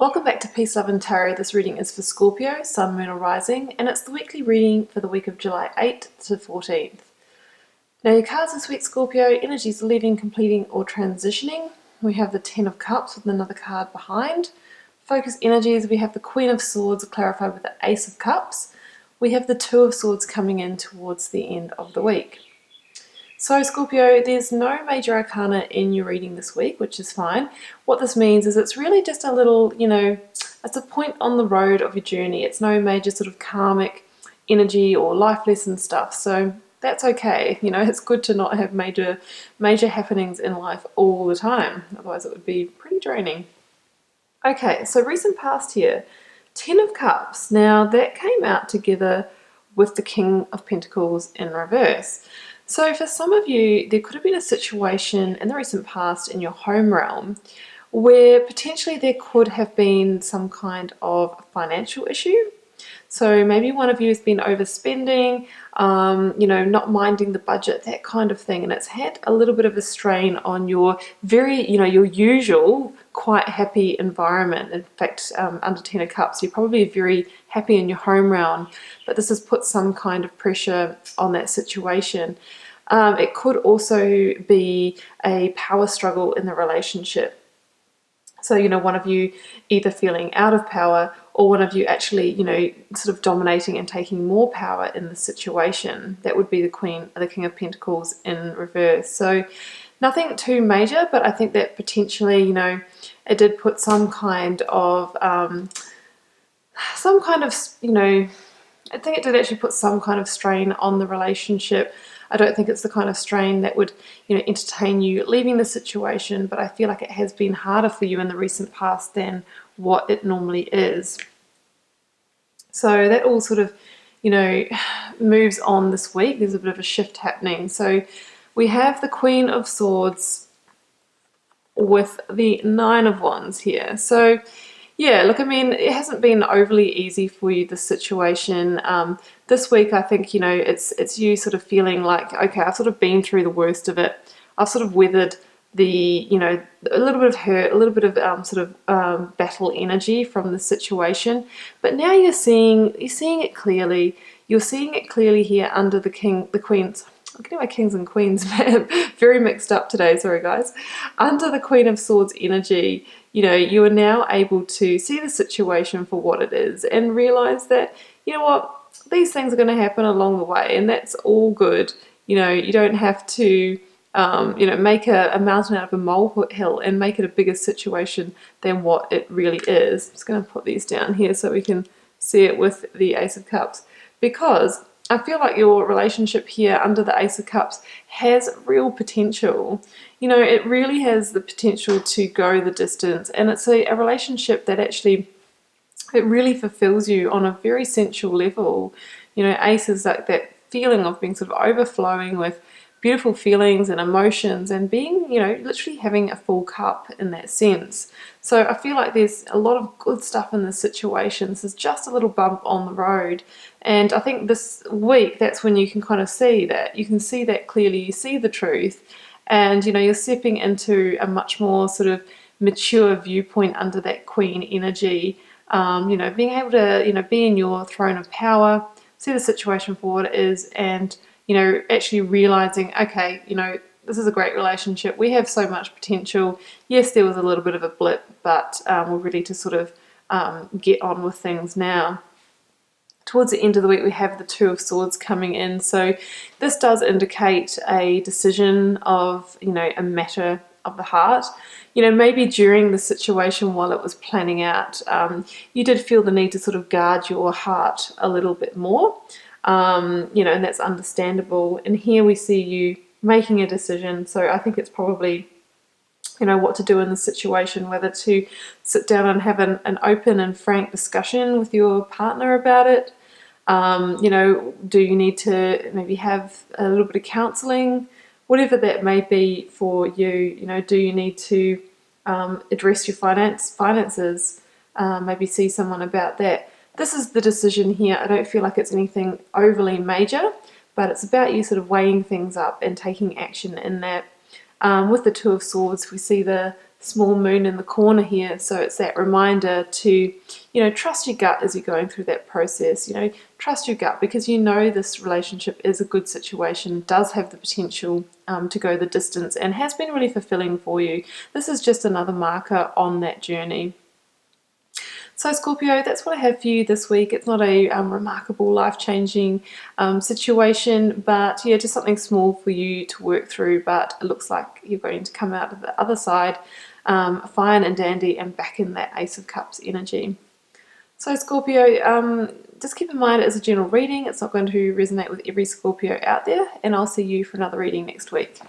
Welcome back to Peace, Love and Tarot. This reading is for Scorpio, Sun, Moon or Rising, and it's the weekly reading for the week of July 8th to 14th. Now your cards this week, Scorpio, energies leaving, completing or transitioning. We have the Ten of Cups with another card behind. Focus energies, we have the Queen of Swords clarified with the Ace of Cups. We have the Two of Swords coming in towards the end of the week. So Scorpio, there's no major arcana in your reading this week, which is fine. What this means is it's really just a little, it's a point on the road of your journey. It's no major sort of karmic energy or life lesson stuff. So that's okay. It's good to not have major happenings in life all the time. Otherwise it would be pretty draining. Okay, so recent past here, Ten of Cups. Now that came out together with the King of Pentacles in reverse. So for some of you, there could have been a situation in the recent past in your home realm where potentially there could have been some kind of financial issue. So maybe one of you has been overspending, not minding the budget, that kind of thing. And it's had a little bit of a strain on your your usual quite happy environment. In fact, under Ten of Cups, you're probably very happy in your home realm, but this has put some kind of pressure on that situation. It could also be a power struggle in the relationship. So, one of you either feeling out of power or one of you actually, sort of dominating and taking more power in the situation. That would be the King of Pentacles in reverse. So nothing too major, but I think that potentially, it did put some kind of, I think it did actually put some kind of strain on the relationship. I don't think it's the kind of strain that would, entertain you leaving the situation, but I feel like it has been harder for you in the recent past than what it normally is. So that all sort of, moves on this week. There's a bit of a shift happening. So we have the Queen of Swords with the Nine of Wands here. So yeah, look, it hasn't been overly easy for you, this situation. This week, I think, it's you sort of feeling like, okay, I've sort of been through the worst of it. I've sort of weathered the, a little bit of hurt, a little bit of battle energy from the situation. But now you're seeing it clearly. You're seeing it clearly here under the Queen's. I'm getting my kings and queens very mixed up today, sorry guys. Under the Queen of Swords energy, you are now able to see the situation for what it is and realize that, these things are going to happen along the way, and that's all good. You don't have to, make a mountain out of a molehill and make it a bigger situation than what it really is. I'm just going to put these down here so we can see it with the Ace of Cups, because I feel like your relationship here under the Ace of Cups has real potential. It really has the potential to go the distance, and it's a relationship that actually, it really fulfills you on a very sensual level. Ace is like that feeling of being sort of overflowing with beautiful feelings and emotions and being, literally having a full cup in that sense. So I feel like there's a lot of good stuff in this situation. This is just a little bump on the road. And I think this week, that's when you can kind of see that. You can see that clearly. You see the truth. And, you're stepping into a much more sort of mature viewpoint under that Queen energy. Being able to, be in your throne of power, see the situation for what it is, and actually realizing, okay, this is a great relationship. We have so much potential. Yes, there was a little bit of a blip, but we're ready to sort of get on with things now. Towards the end of the week, we have the Two of Swords coming in. So this does indicate a decision of, a matter of the heart. Maybe during the situation while it was planning out, you did feel the need to sort of guard your heart a little bit more. And that's understandable. And here we see you making a decision. So I think it's probably, what to do in this situation, whether to sit down and have an open and frank discussion with your partner about it. Do you need to maybe have a little bit of counseling? Whatever that may be for you, do you need to address your finances? Maybe see someone about that. This is the decision here. I don't feel like it's anything overly major, but it's about you sort of weighing things up and taking action in that. With the Two of Swords, we see the small moon in the corner here. So it's that reminder to, trust your gut as you're going through that process. Trust your gut, because this relationship is a good situation, does have the potential to go the distance, and has been really fulfilling for you. This is just another marker on that journey. So Scorpio, that's what I have for you this week. It's not a remarkable, life-changing situation, but yeah, just something small for you to work through. But it looks like you're going to come out of the other side fine and dandy and back in that Ace of Cups energy. So Scorpio, just keep in mind it's a general reading. It's not going to resonate with every Scorpio out there, and I'll see you for another reading next week.